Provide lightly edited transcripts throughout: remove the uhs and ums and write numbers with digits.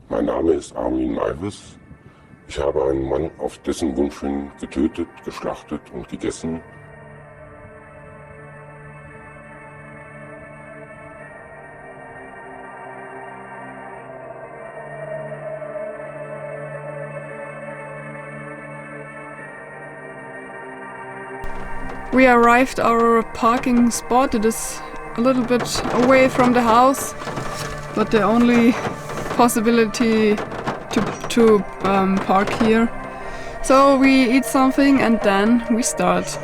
Mein Name ist Armin Meiwes. Ich habe einen Mann auf dessen Wunsch hin getötet, geschlachtet und gegessen. We arrived our parking spot. It is a little bit away from the house, but the only possibility to park here. So we eat something and then we start.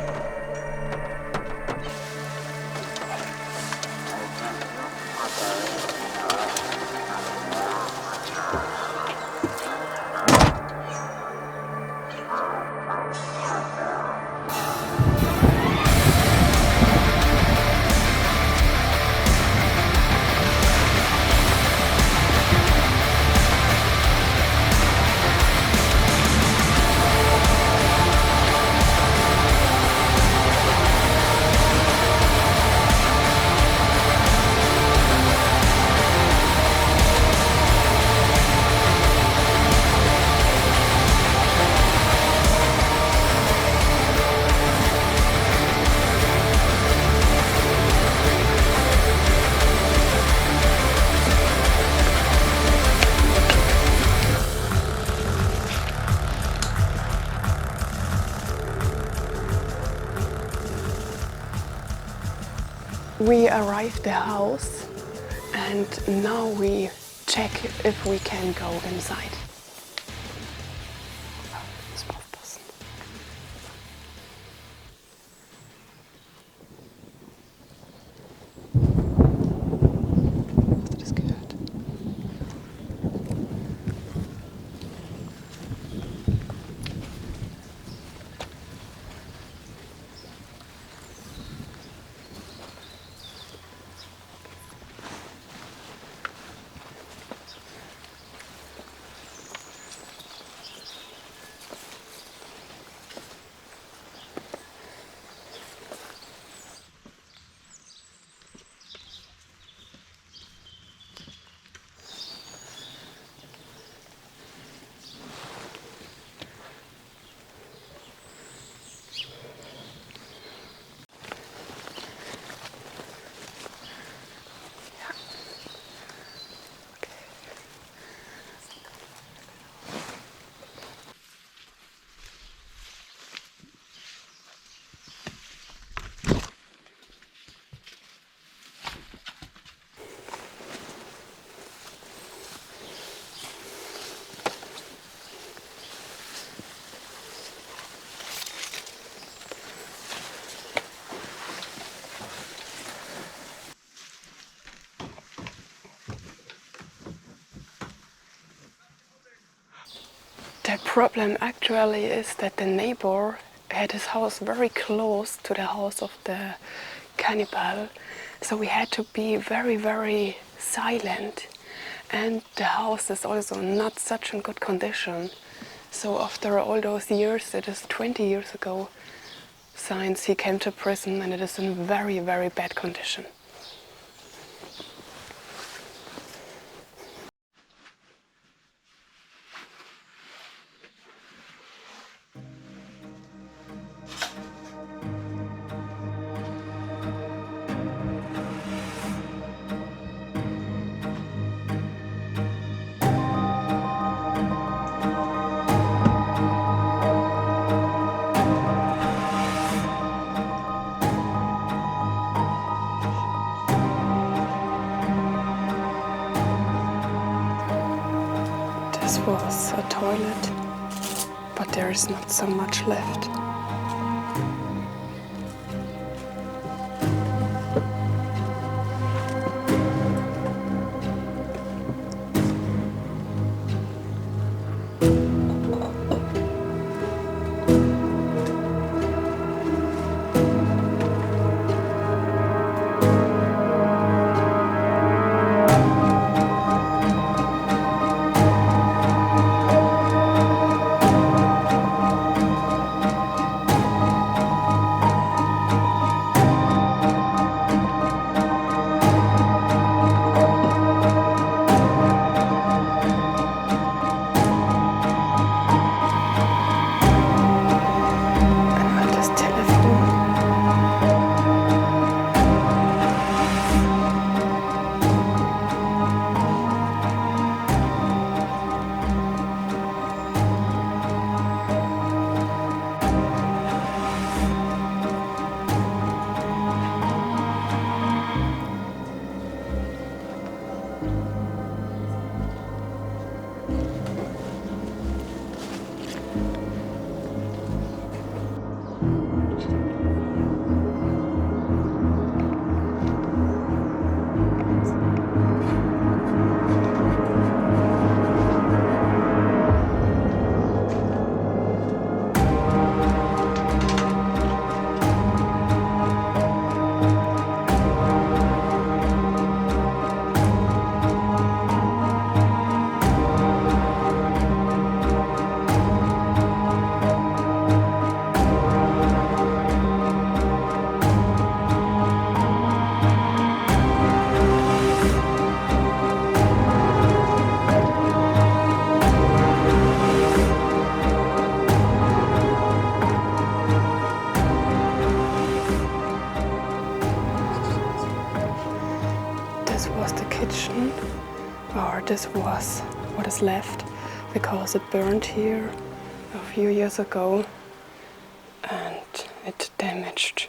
We arrived at the house and now we check if we can go inside. The problem actually is that the neighbor had his house very close to the house of the cannibal, so we had to be very, very silent, and the house is also not such in good condition. So after all those years, it is 20 years ago since he came to prison, and it is in very, very bad condition. This was a toilet, but there is not so much left. this was the kitchen, or this was what is left, because it burned here a few years ago and it damaged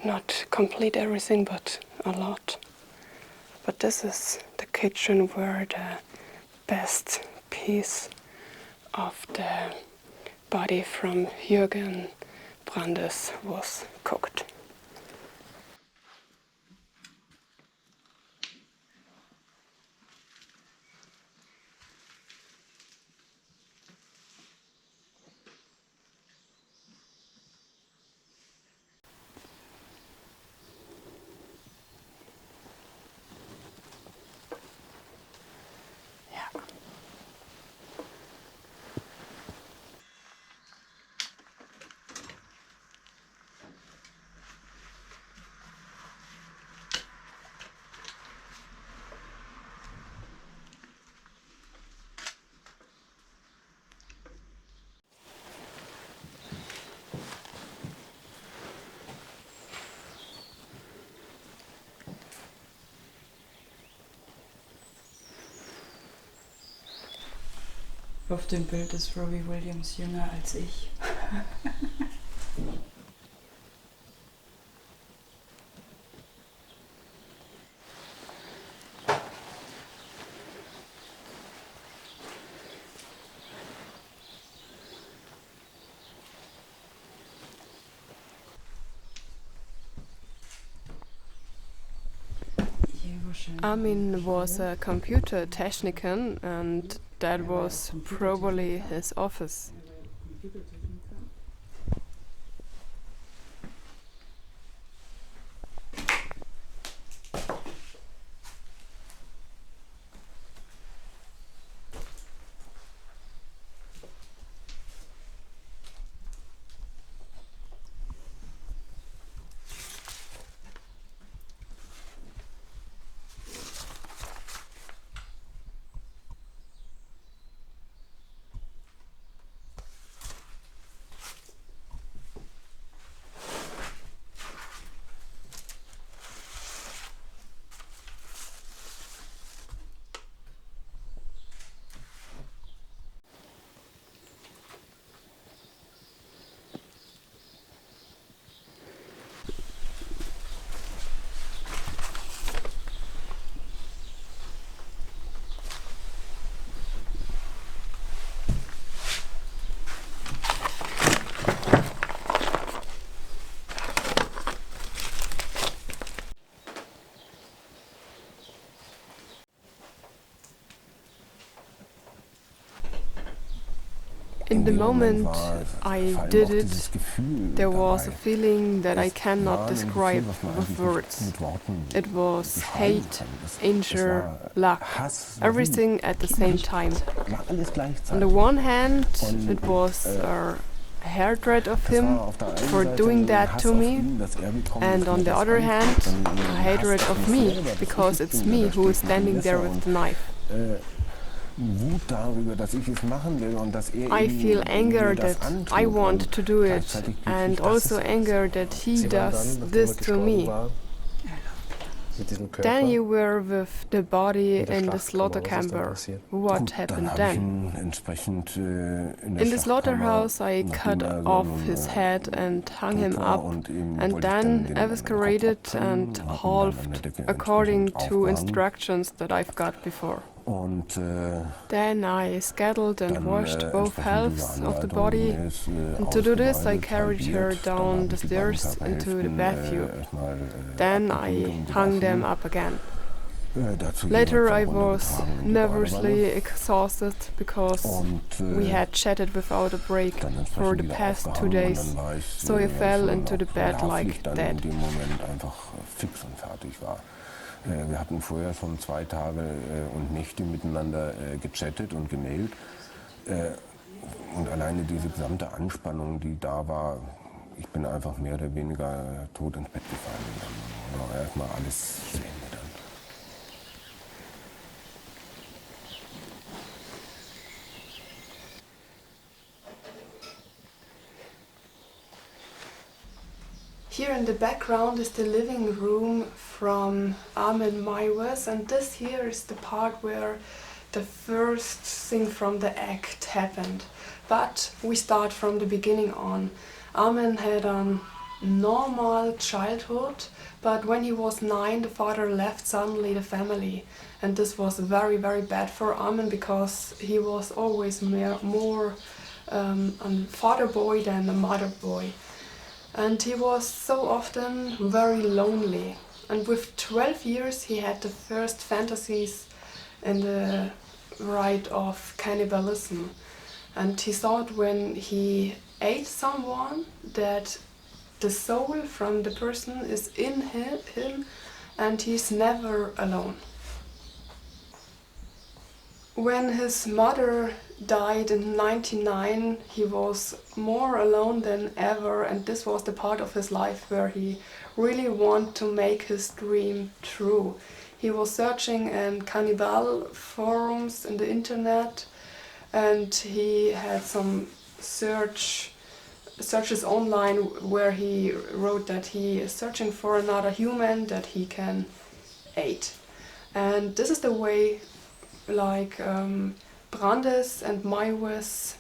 not complete everything but a lot. But this is the kitchen where the best piece of the body from Jürgen Brandes was cooked. Auf dem Bild ist Robbie Williams jünger als ich. Armin was a computer technician and that was probably his office. In the moment I did it, there was a feeling that I cannot describe with words. It was hate, anger, luck, everything at the same time. On the one hand, it was a hatred of him for doing that to me, and on the other hand, a hatred of me, because it's me who is standing there with the knife. I feel anger that I want to do it, and also anger that he does this to me. Then you were with the body in the slaughter camper. What happened then? In the slaughterhouse I cut off his head and hung him up, and then eviscerated and halved according to instructions that I've got before. Then I scalded and washed both halves of the body, and to do this I carried her down the stairs into the bathroom. Then I hung them up again. Later I was nervously exhausted because we had chatted without a break for the past 2 days, so I fell into the bed like dead. Wir hatten vorher schon 2 Tage und Nächte miteinander gechattet und gemailt. Und alleine diese gesamte Anspannung, die da war, ich bin einfach mehr oder weniger tot ins Bett gefallen. Dann war erstmal alles zu Ende dann. Here in the background is the living room from Armin Meiwes, and this here is the part where the first thing from the act happened. But we start from the beginning on. Armin had a normal childhood, but when he was 9, the father left suddenly the family. And this was very, very bad for Armin because he was always more a father boy than a mother boy. And he was so often very lonely. And with 12 years he had the first fantasies in the right of cannibalism. And he thought when he ate someone that the soul from the person is in him and he's never alone. When his mother died in 1999, he was more alone than ever, and this was the part of his life where he really wanted to make his dream true. He was searching in cannibal forums in the internet, and he had some searches online where he wrote that he is searching for another human that he can eat. And this is the way like Brandes and Meiwes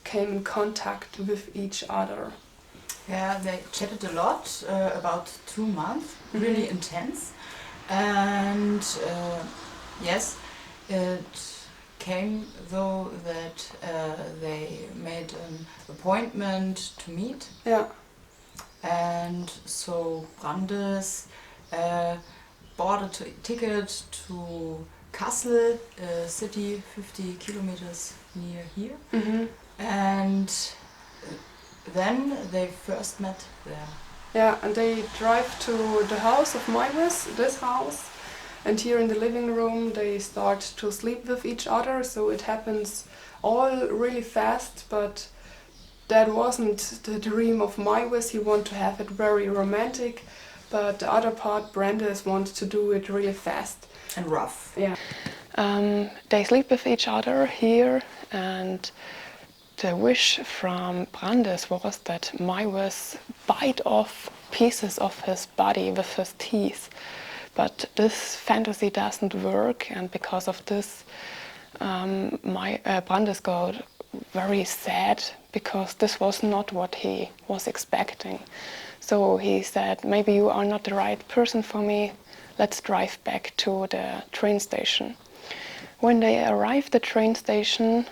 came in contact with each other. Yeah, they chatted a lot, about 2 months, really intense. And yes, it came though that they made an appointment to meet. Yeah. And so Brandes bought a ticket to Kassel, a city 50 kilometers near here. And then they first met there. Yeah, and they drive to the house of Meiwes, this house, and here in the living room they start to sleep with each other, so it happens all really fast, but that wasn't the dream of Meiwes. He wanted to have it very romantic, but the other part, Brandes, wanted to do it really fast. And rough. Yeah. They sleep with each other here, and the wish from Brandes was that Meiwes bite off pieces of his body with his teeth. But this fantasy doesn't work, and because of this, Brandes got very sad because this was not what he was expecting. So he said, maybe you are not the right person for me. Let's drive back to the train station. When they arrived at the train station,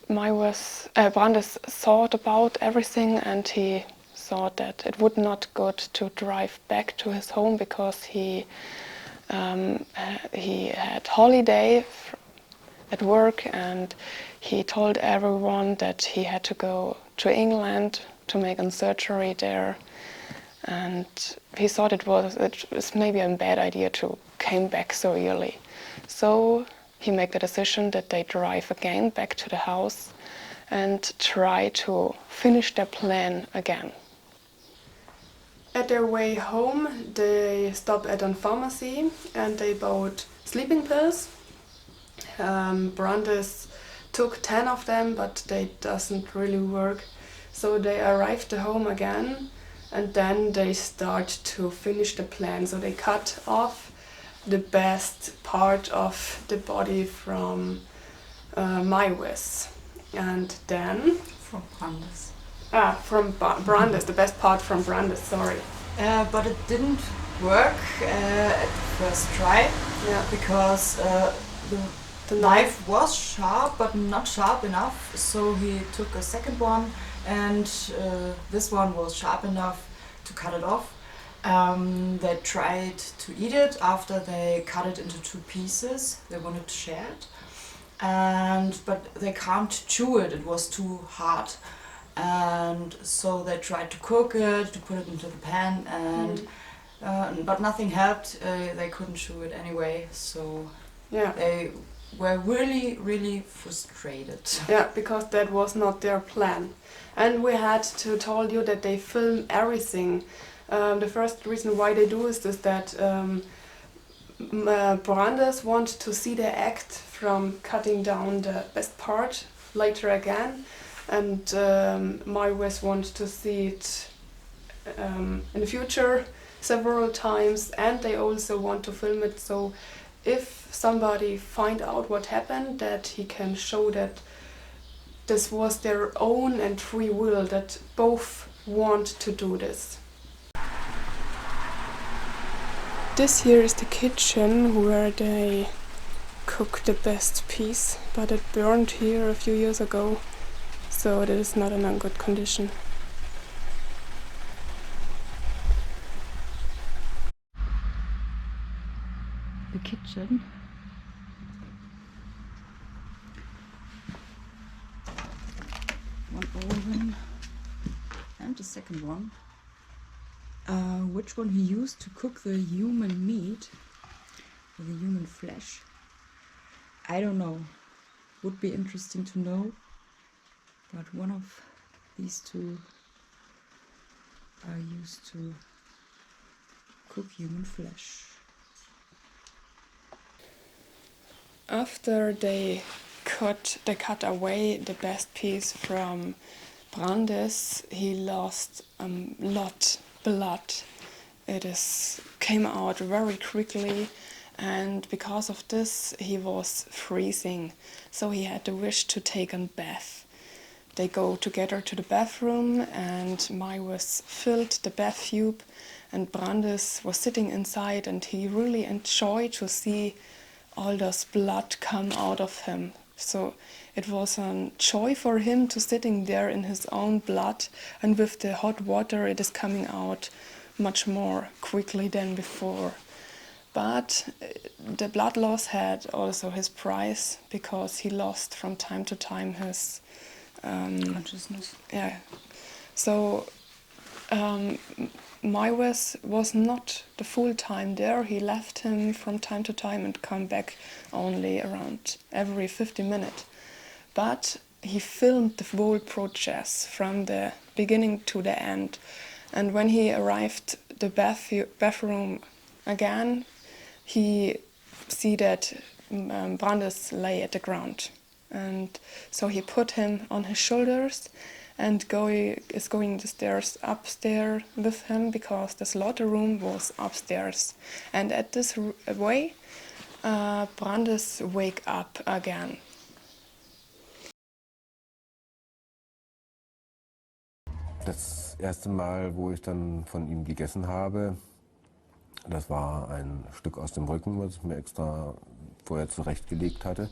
Brandes thought about everything, and he thought that it would not good to drive back to his home because he had holiday at work, and he told everyone that he had to go to England to make a surgery there. And he thought it was maybe a bad idea to come back so early. So he made the decision that they drive again back to the house and try to finish their plan again. At their way home, they stopped at a pharmacy and they bought sleeping pills. Brandes took 10 of them, but they doesn't really work. So they arrived at home again. And then they start to finish the plan. So they cut off the best part of the body from Meiwes. And then... From Brandes. From Brandes, the best part from Brandes, sorry. But it didn't work at the first try. Yeah. Because the knife was sharp, but not sharp enough. So he took a second one. And this one was sharp enough to cut it off. They tried to eat it after they cut it into 2 pieces. They wanted to share it, but they can't chew it. It was too hard, and so they tried to cook it, to put it into the pan, and but nothing helped. They couldn't chew it anyway. So yeah, they were really, really frustrated. Yeah, because that was not their plan. And we had to tell you that they film everything. The first reason why they do is that Brandes want to see the act from cutting down the best part later again, and Meiwes want to see it in the future several times, and they also want to film it, so if somebody find out what happened, that he can show that this was their own and free will, that both want to do this. This here is the kitchen where they cook the best piece, but it burned here a few years ago, so it is not in a good condition. The kitchen. One oven and a second one. Which one he used to cook the human meat, or the human flesh, I don't know. Would be interesting to know. But one of these two are used to cook human flesh. After they cut away the best piece from Brandes, he lost a lot blood. It came out very quickly, and because of this he was freezing, so he had the wish to take a bath. They go together to the bathroom, and Meiwes filled the bath tube, and Brandes was sitting inside, and he really enjoyed to see all this blood come out of him. So it was a joy for him to sitting there in his own blood, and with the hot water it is coming out much more quickly than before. But the blood loss had also his price, because he lost from time to time his Consciousness. Yeah. So Meiwes was not the full time there. He left him from time to time and come back only around every 50 minutes. But he filmed the whole process from the beginning to the end. And when he arrived the bathroom again, he see that Brandes lay at the ground. And so he put him on his shoulders and is going the stairs upstairs with him, because the slaughter room was upstairs. And at this way, Brandes wake up again. Das erste Mal, wo ich dann von ihm gegessen habe, das war ein Stück aus dem Rücken, was ich mir extra vorher zurechtgelegt hatte.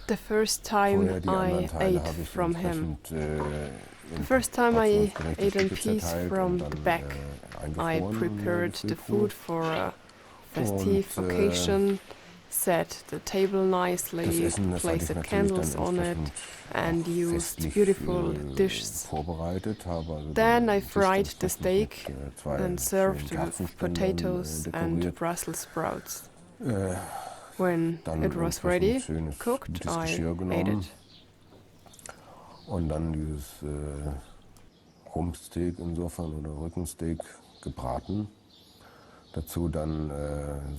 The first time I ate from him. The first time I ate a piece from the back. I prepared the food for a festive occasion, set the table nicely, placed the candles on it, and used beautiful dishes. Then I fried the steak and served with potatoes and Brussels sprouts. When it was ready, cooked, I ate it. Und dann dieses Rumpsteak insofern oder Rückensteak gebraten. Dazu dann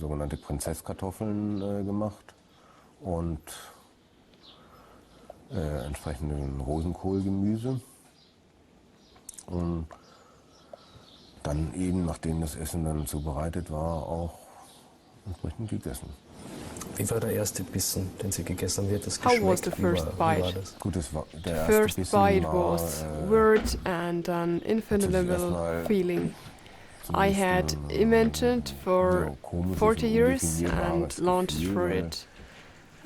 sogenannte Prinzesskartoffeln gemacht und entsprechenden Rosenkohlgemüse. Und dann eben, nachdem das Essen dann zubereitet war, auch entsprechend gegessen. Wie war der erste Bissen, den Sie gegessen haben? Wie hat das How was geschmeckt? the first Wie war bite? das? Gut, der The erste first Bissen bite war, was weird and an infinitable feeling. I had imagined for 40 years and launched for it.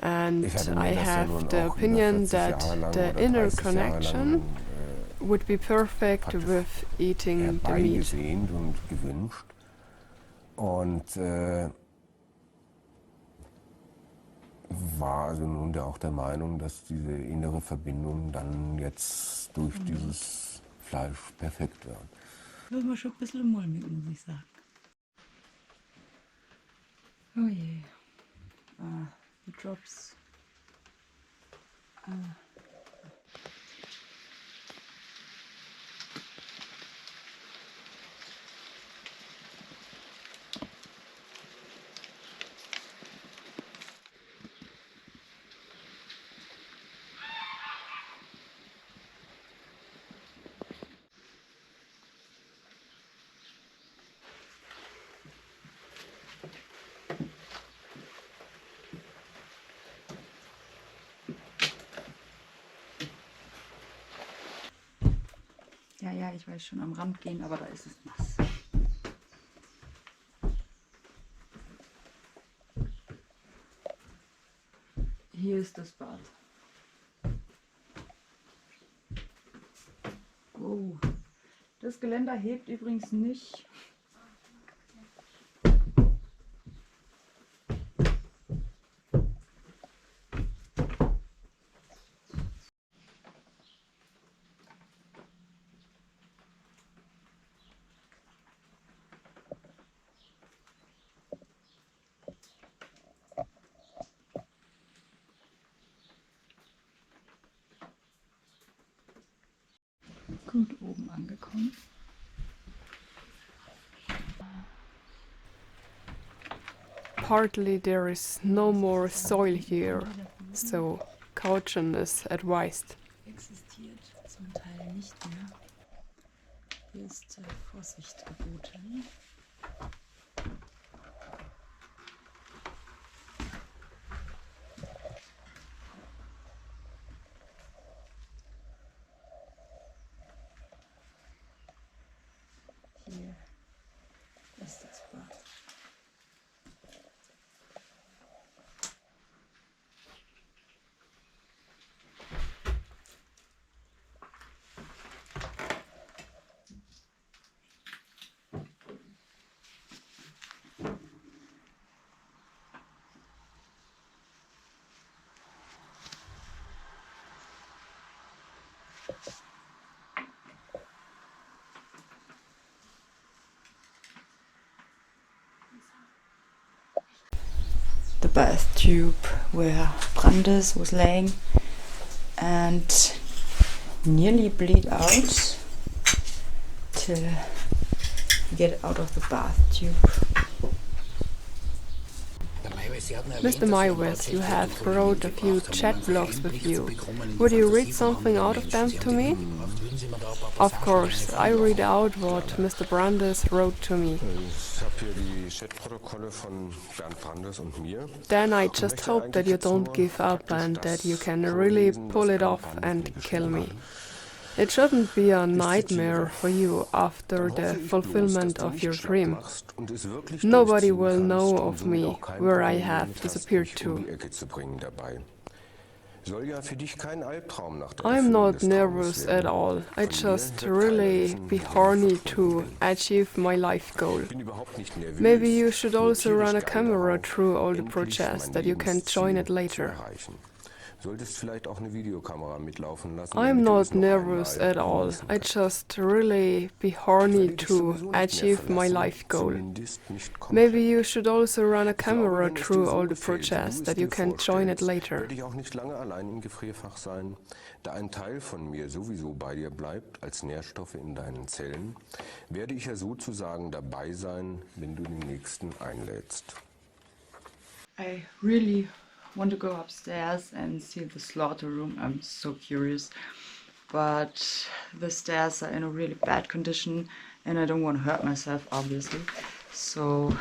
And I have the opinion that the inner connection would be perfect with eating the meat. Und gewünscht. Und war also nun auch der Meinung, dass diese innere Verbindung dann jetzt durch dieses Fleisch perfekt wird. Das war schon ein bisschen mulmig, muss ich sagen. Oh je. The drops. Ja, ich weiß schon, am Rand gehen, aber da ist es nass. Hier ist das Bad. Oh, das Geländer hebt übrigens nicht. Gut oben angekommen. Partly there is no more soil here, so caution is advised. Existiert zum Teil nicht mehr. Hier ist Vorsicht geboten. Hier ist das Bad. The bath tube where Brandes was laying and nearly bleed out to get out of the bath tube. Mr. Meiwes, you have brought a few chat blogs with you. Would you read something out of them to me? Of course, I read out what Mr. Brandes wrote to me. Then I just hope that you don't give up and that you can really pull it off and kill me. It shouldn't be a nightmare for you after the fulfillment of your dream. Nobody will know of me where I have disappeared to. I'm not nervous at all. I just really be horny to achieve my life goal. Maybe you should also run a camera through all the projects that you can join it later. I'm not nervous at all. I just really be horny to achieve my life goal. Maybe you should also run a camera through all the projects that you can join it later. Da ein Teil von mir sowieso bei dir bleibt als Nährstoffe in deinen Zellen, werde ich ja sozusagen dabei sein, wenn du den nächsten einlädst. I really want to go upstairs and see the slaughter room. I'm so curious, but the stairs are in a really bad condition and I don't want to hurt myself, obviously, so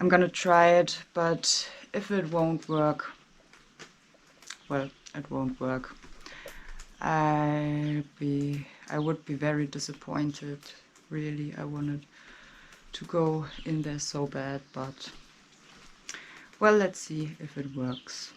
I'm gonna try it, but if it won't work, well, it won't work. I would be very disappointed, really. I wanted to go in there so bad, but well, let's see if it works.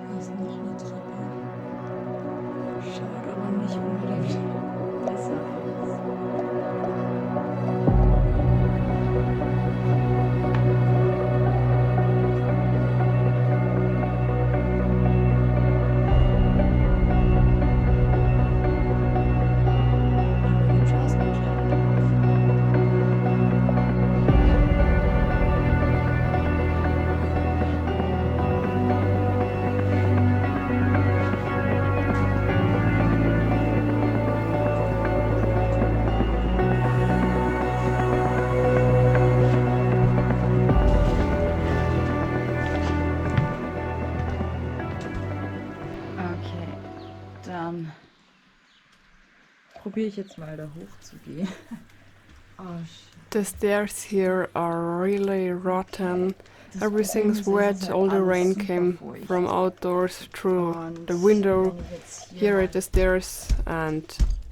Da ist noch eine Treppe. Schaut aber nicht unbedingt besser aus. probiere ich jetzt mal da hoch zu gehen. Oh, The stairs here are really rotten. Everything's wet, all the rain came from outdoors through the window here at the stairs, and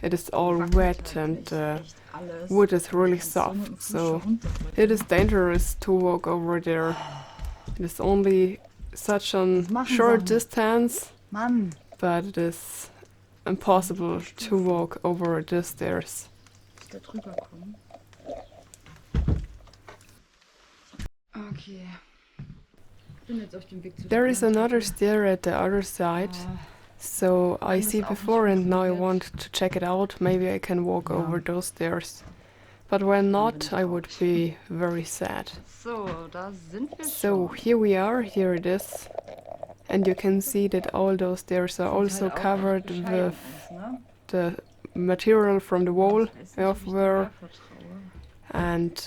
it is all wet, and the wood is really soft, so it is dangerous to walk over there. It is only such a short distance, but it is impossible to walk over the stairs. Okay. There is another stair at the other side, so I see before and now I want to check it out. Maybe I can walk over those stairs. But when not, I would be very sad. So here we are, here it is. And you can see that all those stairs are also covered with the material from the wall elsewhere. And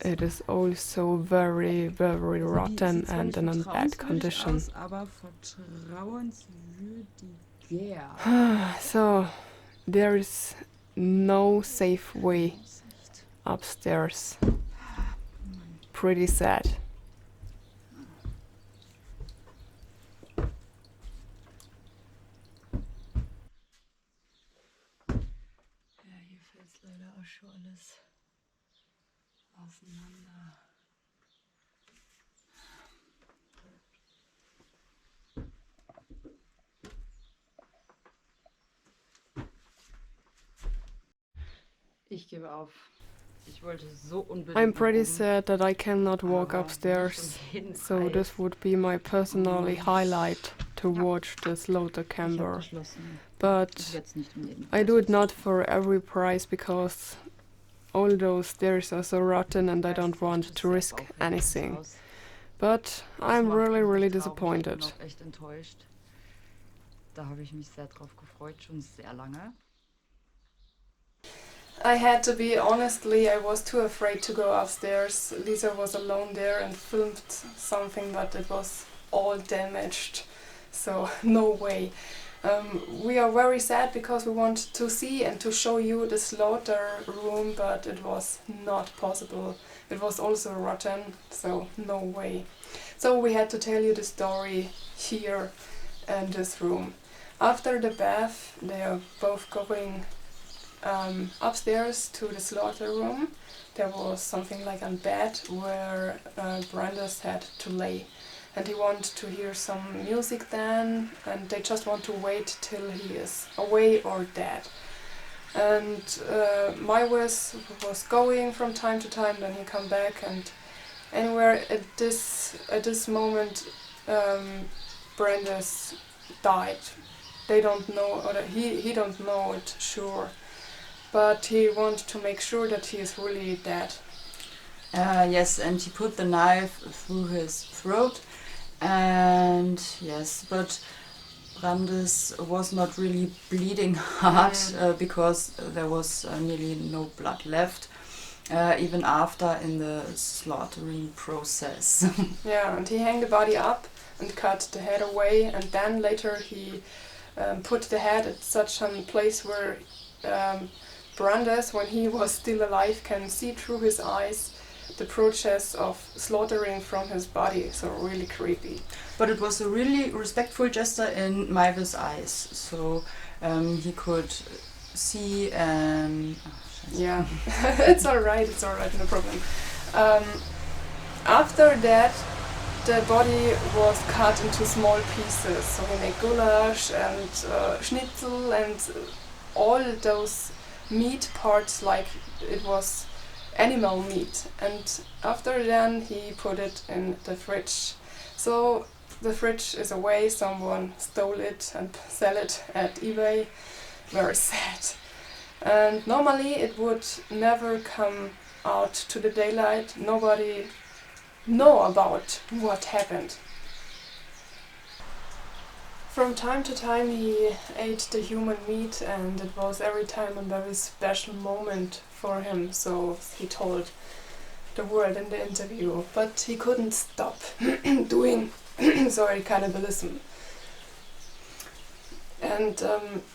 it is also very, very rotten and in a bad condition. So there is no safe way upstairs. Pretty sad. Ja, hier fällt es leider auch schon alles auseinander. Ich gebe auf. Ich wollte so unbedingt. I'm pretty sad that I cannot walk upstairs, so this would be my personally highlight to watch this Lothar camber. But I do it not for every price because all those stairs are so rotten and I don't want to risk anything. But I'm really, really disappointed. Da habe ich mich sehr drauf gefreut, schon sehr lange. I had to be, honestly, I was too afraid to go upstairs. Lisa was alone there and filmed something, but it was all damaged, so no way. We are very sad because we want to see and to show you the slaughter room, but it was not possible. It was also rotten, so no way. So we had to tell you the story here in this room. After the bath, they are both going upstairs to the slaughter room. There was something like a bed where Brandes had to lay, and he wanted to hear some music then, and they just want to wait till he is away or dead. And Meiwes was going from time to time, then he come back, and anywhere at this moment Brandes died. They don't know, or he don't know it sure. But he wanted to make sure that he is really dead. Yes, and he put the knife through his throat, and yes, but Brandes was not really bleeding hard because there was nearly no blood left, even after in the slaughtering process. Yeah, and he hung the body up and cut the head away, and then later he put the head at such a place where Brandes, when he was still alive, can see through his eyes the process of slaughtering from his body, so really creepy. But it was a really respectful gesture in Meiwes' eyes, so he could see and... Yeah, it's alright, no problem. After that, the body was cut into small pieces, so we made goulash and schnitzel and all those meat parts like it was animal meat, and after then he put it in the fridge. So the fridge is away, someone stole it and sell it at eBay. Very sad. And normally it would never come out to the daylight. Nobody know about what happened. From time to time he ate the human meat, and it was every time a very special moment for him, so he told the world in the interview. But he couldn't stop doing cannibalism. And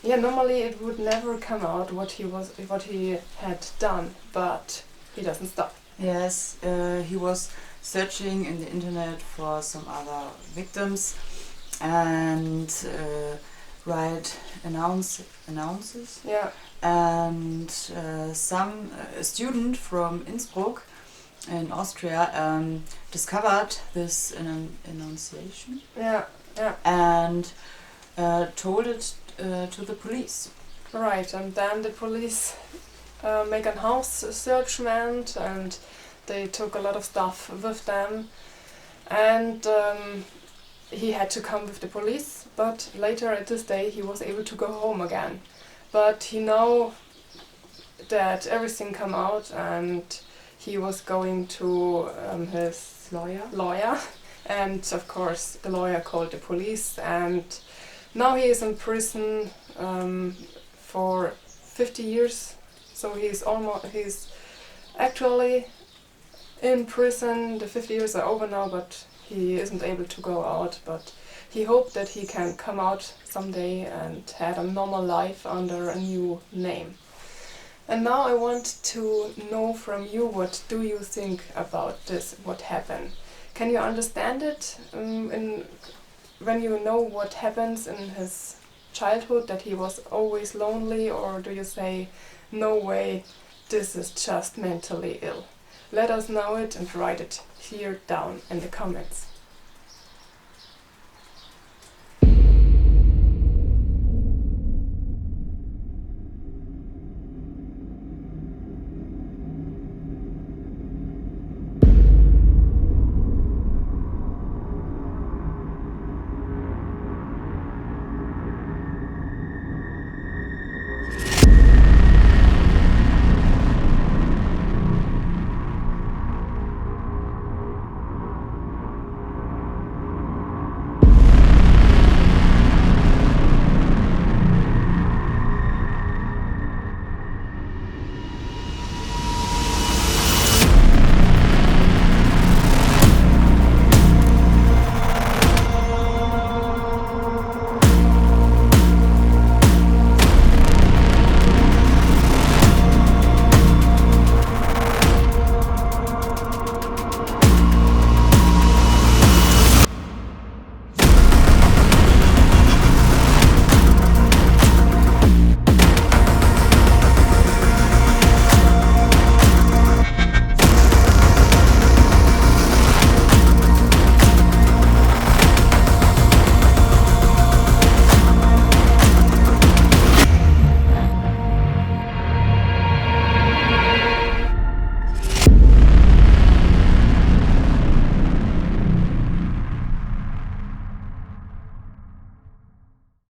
yeah, normally it would never come out what he had done, but he doesn't stop. Yes, he was searching in the internet for some other victims and write announces. Yeah. And some student from Innsbruck in Austria discovered this annunciation. Yeah. Yeah. And told it to the police. Right, and then the police make a house searchment, and they took a lot of stuff with them, and he had to come with the police, but later at this day he was able to go home again. But he know that everything come out, and he was going to his lawyer, and of course the lawyer called the police, and now he is in prison for 50 years. So he's actually in prison. The 50 years are over now, but he isn't able to go out. But he hoped that he can come out someday and have a normal life under a new name. And now I want to know from you, what do you think about this, what happened? Can you understand it when you know what happens in his childhood, that he was always lonely, or do you say, no way, this is just mentally ill? Let us know it and write it here down in the comments.